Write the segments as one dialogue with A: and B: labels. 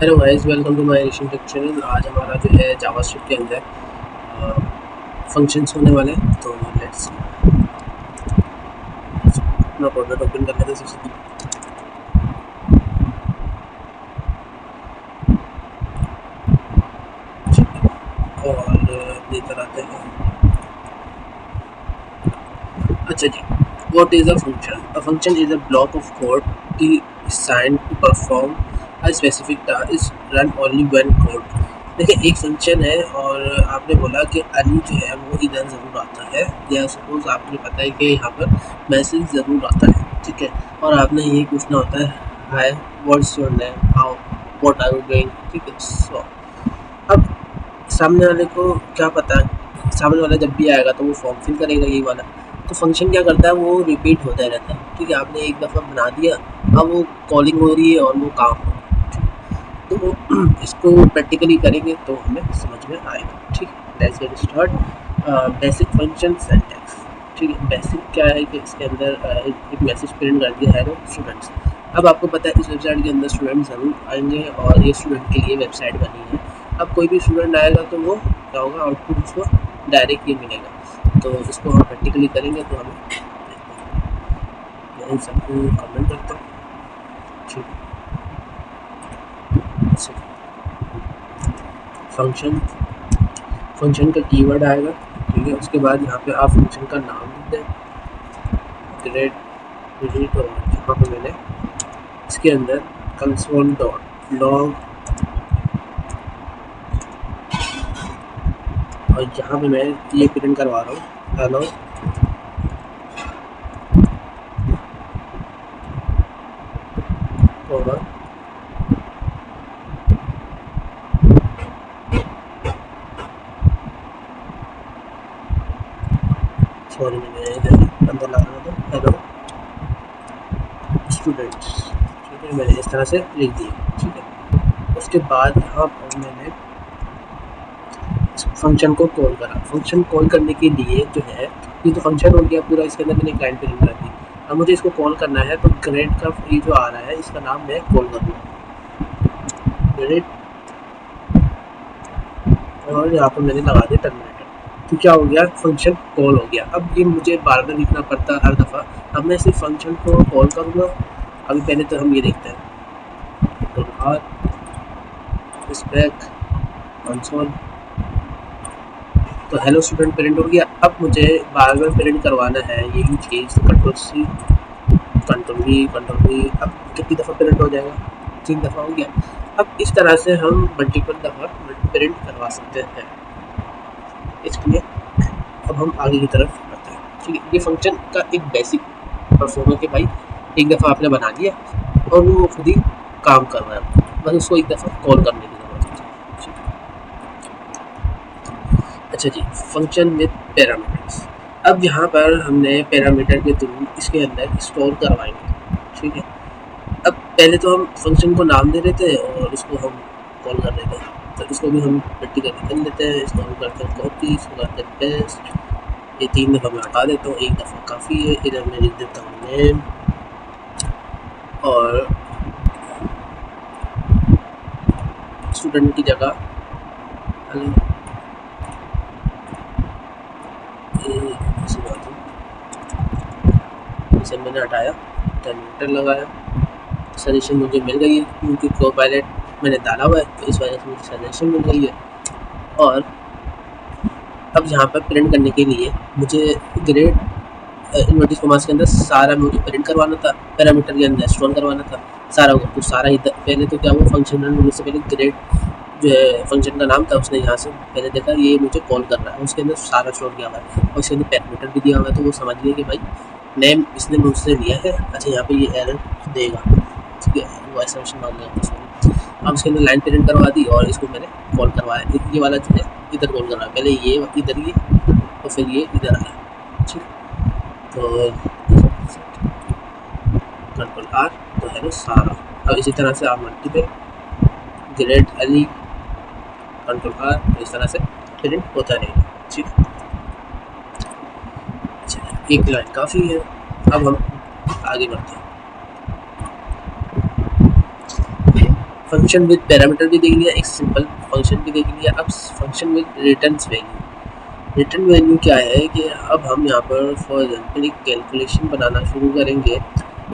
A: Hello guys, welcome to my edition tech channel. आज हमारा जो है जावास्क्रिप्ट के अंदर फंक्शंस होने वाले हैं। तो लेट्स अपना प्रोजेक्ट ओपन कर लेते हैं सबसे पहले। और लेकर आते हैं। अच्छा जी, what is a function? A function is a block of code designed to perform a specific task is run only when code। देखिए, एक फंक्शन है और आपने बोला कि अली जो है वो इधर ज़रूर आता है, या सपोज आपने पता है कि यहाँ पर मैसेज ज़रूर आता है, ठीक है। और आपने ये पूछना होता है, hi what's your name, how what are you doing, ठीक है। सो अब सामने वाले को क्या पता है, सामने वाला जब भी आएगा तो वो फॉर्म फिल करेगा यही वाला। तो फंक्शन क्या करता है, वो रिपीट होता रहता है, ठीक है। आपने एक दफ़ा बना दिया, अब वो कॉलिंग हो रही है और वो काम हो रहा है। तो इसको प्रैक्टिकली करेंगे तो हमें समझ में आएगा, ठीक है। Let's get start. Basic function syntax, ठीक है। बेसिक क्या है कि इसके अंदर एक मैसेज प्रिंट कर दिया है स्टूडेंट्स। अब आपको पता है इस वेबसाइट के अंदर स्टूडेंट ज़रूर आएंगे और ये स्टूडेंट के लिए वेबसाइट बनी है। अब कोई भी स्टूडेंट आएगा तो वो क्या होगा, आउटपुट उसको डायरेक्ट ही मिलेगा। तो इसको हम प्रैक्टिकली करेंगे तो हमें इन सबको कमेंट करता हूँ, ठीक है। फंक्शन फंक्शन का कीवर्ड आएगा, ठीक है। उसके बाद यहाँ पे आप फंक्शन का नाम लिख दें, ग्रेड डिलीट। और यहाँ पे मैंने इसके अंदर कंसोल डॉट लॉग, और यहाँ पे मैं ये प्रिंट करवा रहा हूँ, हेलो होगा। सॉरी, मैंने इधर अंदर ला रहा था, हेलो स्टूडेंट्स, ठीक है। मैंने इस तरह से लिख दिया, ठीक है। उसके बाद यहाँ पर मैंने फंक्शन को कॉल करा। फंक्शन कॉल करने के लिए जो है, ये तो फंक्शन हो गया पूरा, इसके अंदर मैंने क्लाइंट प्रिंट कर दी। अब मुझे इसको कॉल करना है तो ग्रेड का ये जो आ रहा है इसका नाम मैं कॉल करूँगा, ग्रेड। और यहाँ पर मैंने लगा दिया टर्मिनेटर। तो क्या हो गया, फंक्शन कॉल हो गया। अब ये मुझे बार बार लिखना पड़ता है हर दफ़ा। अब मैं सिर्फ फंक्शन को कॉल करूँगा। अभी पहले तो हम ये देखते हैं, तो स्पेक कंसोल, तो हेलो स्टूडेंट प्रिंट हो गया। अब मुझे बार बार प्रिंट करवाना है यही चीज़, कंट्रोल सी कंट्रोल वी। अब कितनी दफ़ा प्रिंट हो जाएगा, 3 दफ़ा हो गया। अब इस तरह से हम मल्टीपल दफ़ा प्रिंट करवा सकते हैं। इसलिए अब हम आगे की तरफ बढ़ते हैं, ठीक है। ये फंक्शन का एक बेसिक परफॉर्म है कि भाई एक दफ़ा आपने बना दिया और वो खुद ही काम कर रहा है, बस उसको एक दफ़ा कॉल करने की ज़रूरत है। अच्छा जी, फंक्शन विद पैरामीटर्स। अब यहाँ पर हमने पैरामीटर के थ्रू इसके अंदर स्टोर करवाएंगे, ठीक है। अब पहले तो हम फंक्शन को नाम दे देते हैं और उसको हम कॉल कर देते हैं। तो इसको भी हम प्रैक्टिकली कर लेते हैं। इसको हम करते हैं कॉपी, इसको करते हैं पेस्ट। ये 3 दफ़ा मैं हटा देता हूँ, एक दफ़ा काफ़ी है। इधर मैं लिख देता हूँ नेम, और स्टूडेंट की जगह हेलो, ऐसी बात है। इसे मैंने हटाया, टर्मिनेटर लगाया। सजेशन मुझे मिल गई है क्योंकि को पायलट मैंने डाला हुआ है, तो इस वजह से मुझे सजेशन मिल गई है। और अब यहाँ पर प्रिंट करने के लिए मुझे ग्रेड इन्वर्टेड कॉमास के अंदर सारा मुझे प्रिंट करवाना था, पैरामीटर के अंदर स्टोर करवाना था सारा को। तो सारा ही पहले तो क्या हुआ, फंक्शन रन होने से पहले ग्रेड जो है फंक्शन का नाम था, उसने यहाँ से पहले देखा ये मुझे कॉल कर रहा है, उसके अंदर सारा स्टोर किया हुआ है और उसके अंदर पैरामीटर भी दिया हुआ है। तो वो समझ लिया कि भाई नेम इसने मुझसे लिया है। अच्छा, यहाँ पे ये एरर देगा, ठीक है। वो ऐसा मान लिया। अब उसके अंदर लाइन प्रिंट करवा दी और इसको मैंने कॉल करवाया। ये वाला जो है इधर कॉल करवाया, पहले ये इधर, ये और फिर ये इधर आया, ठीक। तो कंट्रोल आर, तो है ना सारा। अब इसी तरह से आप मल्टीपल ग्रेड अली, कंट्रोल आर, तो इस तरह से प्रिंट होता रहेगा, ठीक। अच्छा, एक लाइन काफ़ी है। अब हम आगे बढ़ते हैं। फंक्शन विद पैरामीटर भी देख लिया, एक सिंपल फंक्शन भी देख लिया। अब function with return value. Return value क्या है कि अब हम यहाँ पर फॉर एग्जांपल एक कैलकुलेशन बनाना शुरू करेंगे,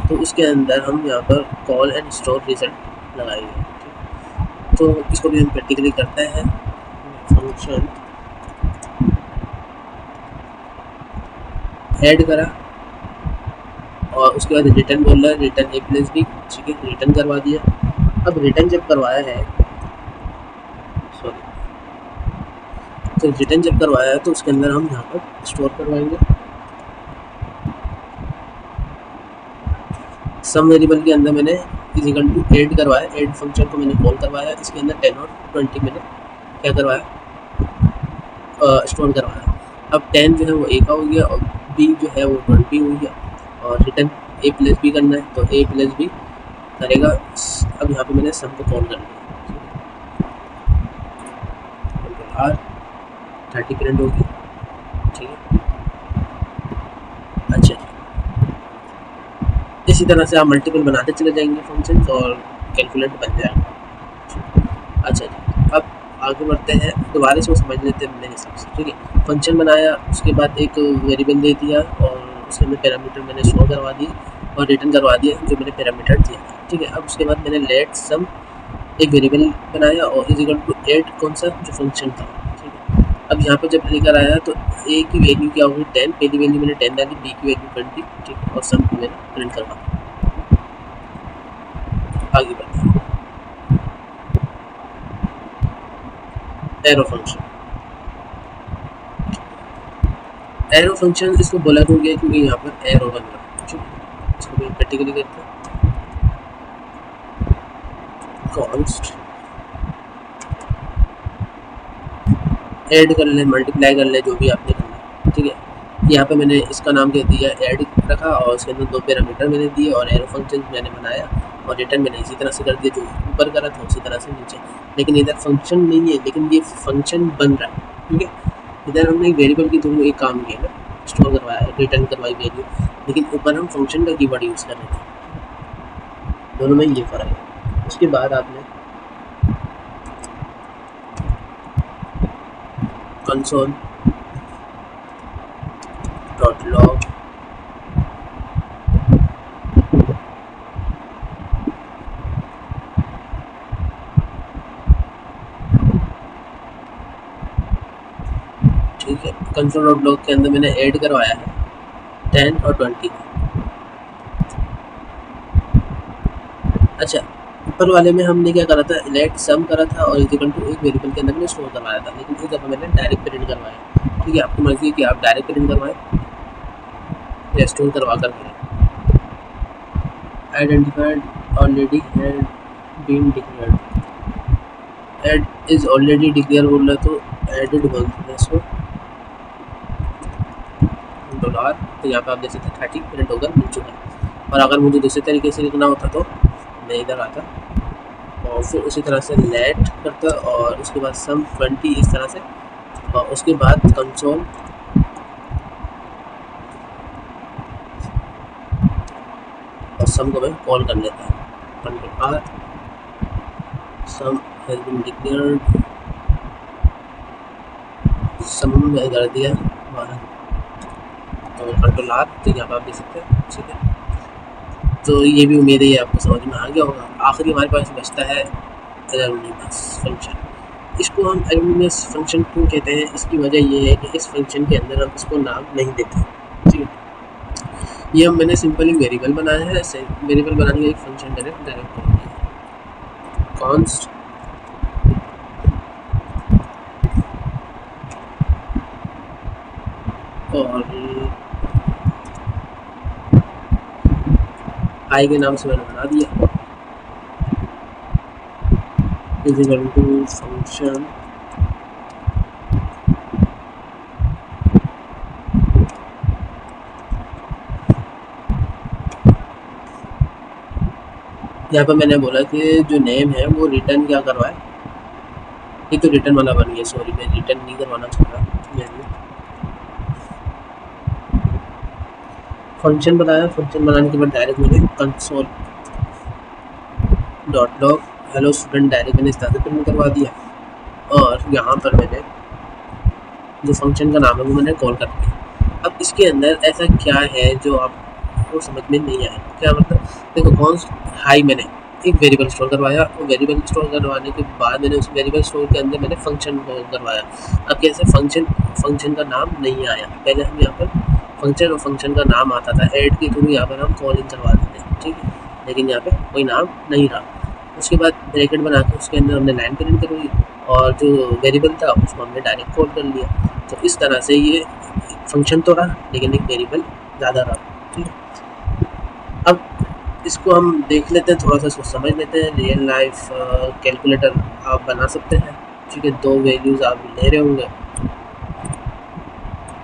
A: तो उसके अंदर हम यहाँ पर कॉल एंड स्टोर रिजल्ट लगाएंगे। तो इसको भी हम प्रैक्टिकली करते हैं। फंक्शन ऐड करा और उसके बाद रिटर्न बोल रहा है, रिटर्न ए प्लस बी, ठीक है, रिटर्न करवा दिया। अब रिटर्न जब करवाया है, सॉरी, तो रिटर्न जब करवाया है तो उसके अंदर हम यहाँ पर स्टोर करवाएंगे। सम वेरिएबल के अंदर मैंने इजिकल टू ऐड करवाया, ऐड फंक्शन को मैंने कॉल करवाया, इसके अंदर 10 और 20 मैंने क्या करवाया, स्टोर करवाया। अब 10 जो है वो ए का हो गया और बी जो है वो 20 हो गया, और रिटर्न ए प्लस बी करना है तो ए प्लस बी करेगा। अब यहाँ पे मैंने सम को कॉल कर दिया, आर 30 प्रिंट होगी, ठीक है। अच्छा, इसी तरह से आप मल्टीपल बनाते चले जाएंगे फंक्शंस और कैलकुलेट बन जाएगा। अच्छा जी, अब आगे बढ़ते हैं, दोबारा इसको समझ लेते हैं मेरे हिसाब से, ठीक है। फंक्शन बनाया, उसके बाद एक वेरिएबल दे दिया और उसके अंदर पैरामीटर मैंने स्टोर करवा दिए और रिटर्न करवा दिया जो मैंने पैरामीटर दिया, ठीक है। अब उसके बाद मैंने लेट सम एक वेरिएबल बनाया और इज इक्वल टू ऐड कौन सा, जो फंक्शन था, ठीक है। अब यहाँ पर जब लेकर आया तो ए की वैल्यू क्या होगी 10, पहली वैल्यू मैंने 10 डाली, बी की वैल्यू 20, ठीक है, और सम को मैंने प्रिंट करवा। आगे बढ़ते हैं, एरो फंक्शन। एरो फंक्शन इसको बोला क्यों गया, क्योंकि यहाँ पर एरो बन रहा है, ठीक है। इसको भी प्रैक्टिकली करते हैं। कॉन्स्ट ऐड कर ले, मल्टीप्लाई कर ले, जो भी आपने करना है, ठीक है। यहाँ पे मैंने इसका नाम क्या दिया, ऐड रखा, और उसके अंदर 2 पैरामीटर मैंने दिए और एरो फंक्शन मैंने बनाया और रिटर्न मैंने इसी तरह से कर दिया, जो ऊपर करा था उसी तरह से नीचे। लेकिन इधर फंक्शन नहीं है, लेकिन ये फंक्शन बन रहा है, ठीक है। इधर हमने एक वेरिएबल के थ्रू एक काम किया ना, स्टोर करवाया, रिटर्न करवाई वैल्यू, लेकिन ऊपर हम फंक्शन का कीवर्ड यूज़ कर रहे थे। दोनों में ये फ़र्क है। उसके बाद आपने कंसोल डॉट लॉग ठीक है, कंसोल डॉट लॉग के अंदर मैंने ऐड करवाया है 10 और 20। अच्छा, ऊपर वाले में हमने क्या करा था, लेट सम करा था और इक्वल टू एक वेरिएबल के अंदर मैंने स्टोर करवाया था, लेकिन इस दफ़ा मैंने डायरेक्ट प्रिंट करवाया, ठीक है। आपकी मर्ज़ी है कि आप डायरेक्ट प्रिंट करवाएं या स्टोर करवा कर करें। Identified already had been declared, add is already declare बोल रहा है तो एडेड बोल दें इसको डॉलर, तो यहाँ पे आप देख सकते हैं 30 प्रिंट होकर मिल चुका है। और अगर मुझे दूसरे तरीके से लिखना होता तो मैं इधर आता और फिर उसी तरह से लेट करता और उसके बाद सम 20 इस तरह से, और उसके बाद कंसोल और सम को मैं कॉल कर लेता हूँ, control R, sum has been declared, sum में कर दिया तो कंट्रोल आर, तो यहाँ पर आप देख सकते हैं, ठीक है। तो ये भी उम्मीद है ये आपको समझ में आ गया होगा। आखिरी हमारे पास बचता है एरोनिमस फंक्शन। इसको हम एरोनिमस फंक्शन क्यों कहते हैं, इसकी वजह ये है कि इस फंक्शन के अंदर हम इसको नाम नहीं देते, ठीक है। ये हम मैंने सिंपल एक वेरिएबल बनाया है, ऐसे वेरिएबल बनाने का एक फंक्शन डायरेक्ट कॉन्स्ट और आई के नाम से मैंने बना दिया, इज इक्वल टू फंक्शन यहाँ पर मैंने बोला कि जो नेम है वो रिटर्न क्या करवाए, ये तो रिटर्न वाला बन गया, सॉरी मैं रिटर्न नहीं करवाना चाह रहा। फंक्शन बनाया, फंक्शन बनाने के बाद डायरेक्ट मैंने console dot log hello student direct मैंने इस तरह से प्रिंट करवा दिया, और यहाँ पर मैंने जो फंक्शन का नाम है वो मैंने कॉल कर दिया। अब इसके अंदर ऐसा क्या है जो आपको समझ में नहीं आया? क्या मतलब, देखो कौन हाई मैंने एक वेरिएबल स्टोर करवाया, और वेरिएबल स्टोर करवाने के बाद मैंने उस वेरिएबल स्टोर के अंदर मैंने फंक्शन कॉल करवाया। अब कैसे फंक्शन फंक्शन का नाम नहीं आया? पहले हम यहाँ पर फंक्शन और फंक्शन का नाम आता था, ऐड के थ्रू यहाँ पर हम कॉल इन करवा देते हैं, ठीक है, लेकिन यहाँ पे कोई नाम नहीं रहा। उसके बाद ब्रैकेट बना के उसके अंदर हमने लाइन प्रिंट करवाई, और जो वेरिएबल था उसको हमने डायरेक्ट कॉल कर लिया। तो इस तरह से ये फंक्शन तो रहा, लेकिन एक वेरिएबल ज़्यादा रहा, ठीक है। अब इसको हम देख लेते हैं, थोड़ा सा इसको समझ लेते हैं। रियल लाइफ कैलकुलेटर आप बना सकते हैं, ठीक है। दो वैल्यूज़ आप ले रहे होंगे,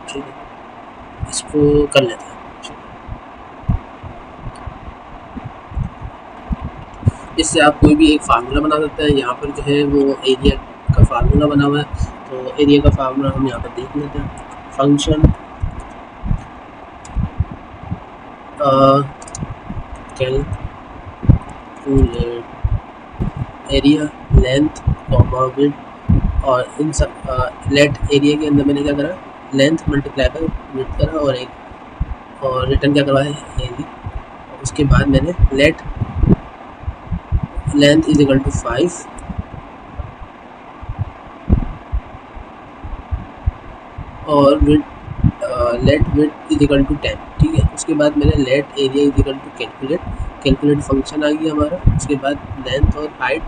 A: ठीक है, इसको कर लेते हैं। इससे आप कोई भी एक फार्मूला बना सकते हैं। यहाँ पर जो है वो एरिया का फार्मूला बना हुआ है, तो एरिया का फार्मूला हम यहाँ पर देख लेते हैं। Function calculate area, length, comma, width, और इन सब लेट एरिया के अंदर मैंने क्या करा, लेंथ मल्टीप्लाई बाय विड्थ करा, और एक और रिटर्न क्या करवाया, एरिया। उसके बाद मैंने let length is equal to 5 और let width is equal to 10, ठीक है। उसके बाद मैंने let area is equal to calculate function आ गया हमारा। उसके बाद लेंथ और हाइट,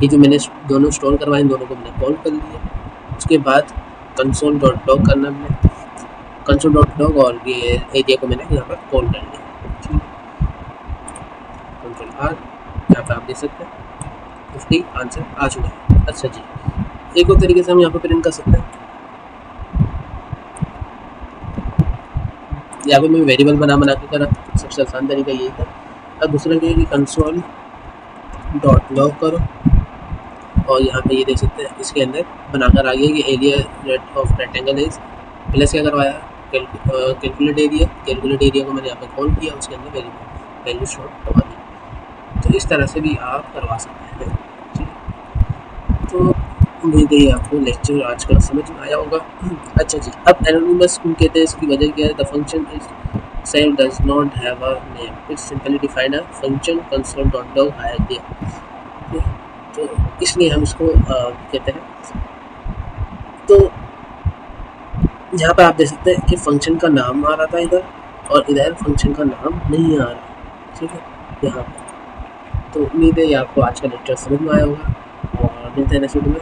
A: ये जो मैंने दोनों स्टोर करवाए, इन दोनों को मैंने कॉल कर लिया। उसके बाद कंसोल डॉट लॉग करना मैंने, कंसोल डॉट लॉग, और ये एरिया को मैंने यहाँ पर कॉल कर लिया, ठीक है। कंट्रोल आर, यहाँ पर आप देख सकते हैं उसकी आंसर आ चुका है। अच्छा जी, एक और तरीके से हम यहाँ पर प्रिंट कर सकते हैं। यहाँ पे मैं वेरिएबल बना के करा, सबसे आसान तरीका यही था। अब दूसरा क्या है कि कंसोल डॉट लॉग करो, और यहाँ पे ये देख सकते हैं इसके अंदर बनाकर आ गया कि area rate of rectangle is, plus क्या करवाया, कैलकुलेट एरिया को मैंने यहाँ पे कॉल किया, उसके अंदर वैल्यू स्टोर करवा दी। तो इस तरह से भी आप करवा सकते हैं, ठीक है। तो उम्मीद है आपको लेक्चर आज का समझ में आया होगा। अच्छा जी, अब एनोनिमस क्यों कहते हैं, इसकी वजह क्या है? The function is self does not have a name, it's simply define a function console dot log here दिया, तो इसलिए हम इसको कहते हैं। तो यहाँ पर आप देख सकते हैं कि फंक्शन का नाम आ रहा था इधर, और इधर फंक्शन का नाम नहीं आ रहा, ठीक है, यहाँ पर। तो उम्मीद है ये आपको आज का लेक्चर समझ में आया होगा, और मिलते हैं नेक्स्ट वीडियो में।